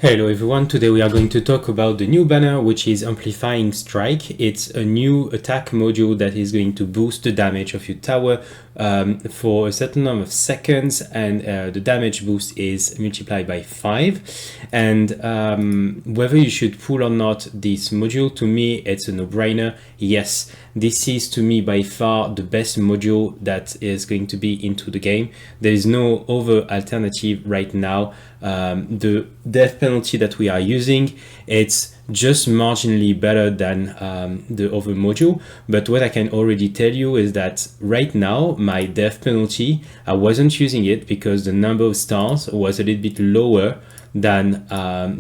Hello everyone, today we are going to talk about the new banner, which is Amplifying Strike. It's a new attack module that is going to boost the damage of your tower for a certain number of seconds, and the damage boost is multiplied by 5. And whether you should pull or not this module, to me it's a no-brainer. Yes, this is to me by far the best module that is going to be into the game. There is no other alternative right now. The death penalty that we are using, it's just marginally better than the other module, but what I can already tell you is that right now my death penalty, I wasn't using it because the number of stars was a little bit lower than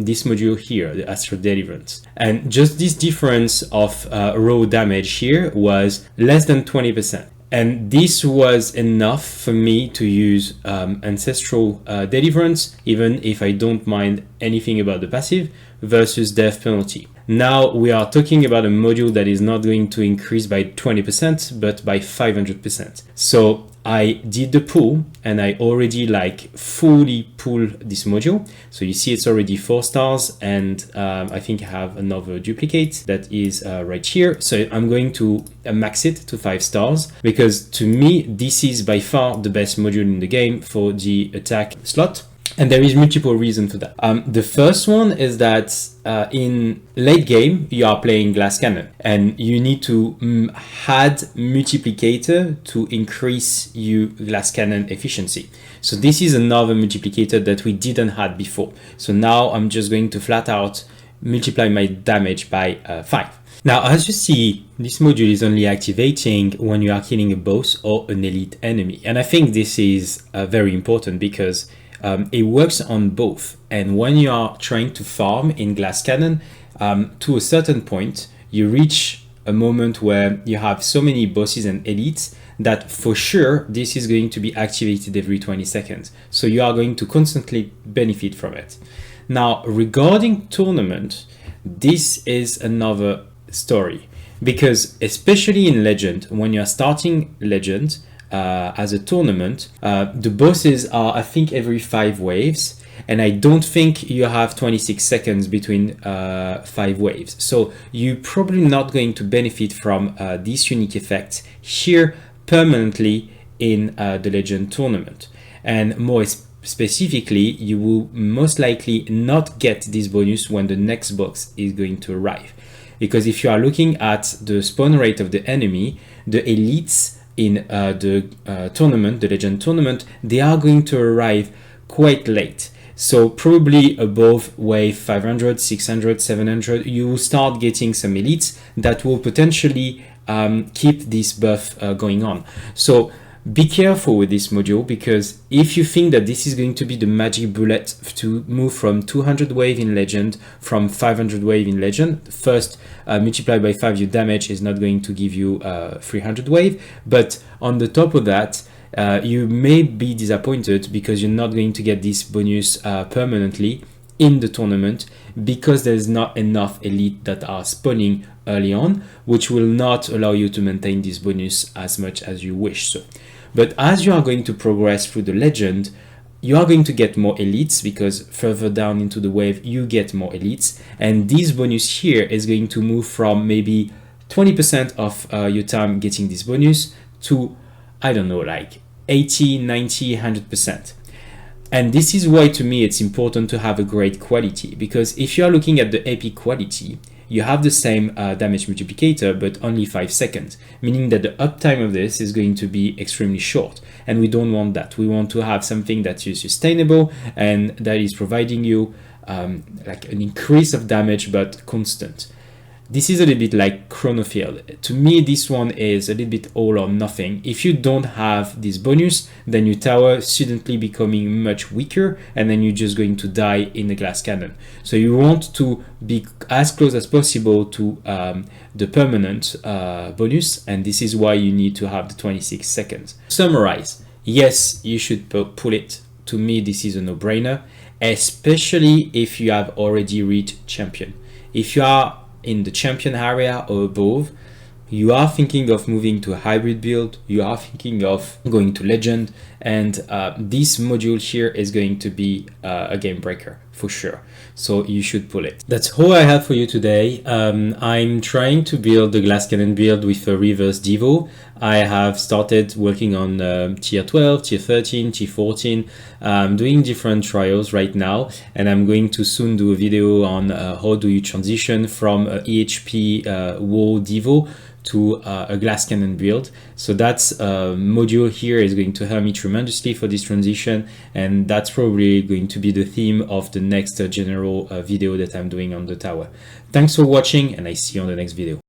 this module here, the Astral Deliverance. And just this difference of raw damage here was less than 20%. And this was enough for me to use Ancestral Deliverance, even if I don't mind anything about the passive, versus Death Penalty. Now we are talking about a module that is not going to increase by 20%, but by 500%. So I did the pull and I already fully pulled this module. So you see it's already 4 stars, and I think I have another duplicate that is right here. So I'm going to max it to 5 stars because to me, this is by far the best module in the game for the attack slot. And there is multiple reasons for that. The first one is that in late game, you are playing Glass Cannon and you need to add multiplicator to increase your Glass Cannon efficiency. So this is another multiplicator that we didn't have before. So now I'm just going to flat out multiply my damage by 5. Now, as you see, this module is only activating when you are killing a boss or an elite enemy. And I think this is very important because it works on both. And when you are trying to farm in Glass Cannon, to a certain point, you reach a moment where you have so many bosses and elites that for sure this is going to be activated every 20 seconds. So you are going to constantly benefit from it. Now, regarding tournament, this is another story because especially in Legend, when you are starting Legend, as a tournament, the bosses are, I think, every 5 waves, and I don't think you have 26 seconds between 5 waves. So you're probably not going to benefit from this unique effect here permanently in the Legend tournament. And more specifically, you will most likely not get this bonus when the next box is going to arrive. Because if you are looking at the spawn rate of the enemy, the elites in the tournament, the Legend tournament, they are going to arrive quite late. So probably above wave 500, 600, 700, you will start getting some elites that will potentially keep this buff going on. So be careful with this module, because if you think that this is going to be the magic bullet to move from 200 wave in Legend, from 500 wave in Legend, first multiplied by 5 your damage is not going to give you 300 wave, but on the top of that, you may be disappointed because you're not going to get this bonus permanently in the tournament because there's not enough elite that are spawning early on, which will not allow you to maintain this bonus as much as you wish. So, but as you are going to progress through the Legend, you are going to get more elites because further down into the wave you get more elites, and this bonus here is going to move from maybe 20% of your time getting this bonus to, I don't know, like 80, 90, 100%. And this is why to me it's important to have a great quality, because if you are looking at the AP quality, you have the same damage multiplicator but only 5 seconds, meaning that the uptime of this is going to be extremely short, and we don't want that. We want to have something that is sustainable and that is providing you like an increase of damage but constant. This is a little bit like Chronofield. To me, this one is a little bit all or nothing. If you don't have this bonus, then your tower suddenly becoming much weaker, and then you're just going to die in the Glass Cannon. So you want to be as close as possible to the permanent bonus, and this is why you need to have the 26 seconds. Summarize. Yes, you should pull it. To me, this is a no-brainer, especially if you have already reached champion. If you are in the champion area or above, you are thinking of moving to a hybrid build, you are thinking of going to Legend, and this module here is going to be a game breaker for sure. So you should pull it. That's all I have for you today. I'm trying to build the glass cannon build with a reverse devo. I have started working on tier 12, tier 13, tier 14. I'm doing different trials right now, and I'm going to soon do a video on how do you transition from a EHP WoW devo to a glass cannon build. So that's module here is going to help me tremendously for this transition, and that's probably going to be the theme of the next general video that I'm doing on the tower. Thanks for watching, and I see you on the next video.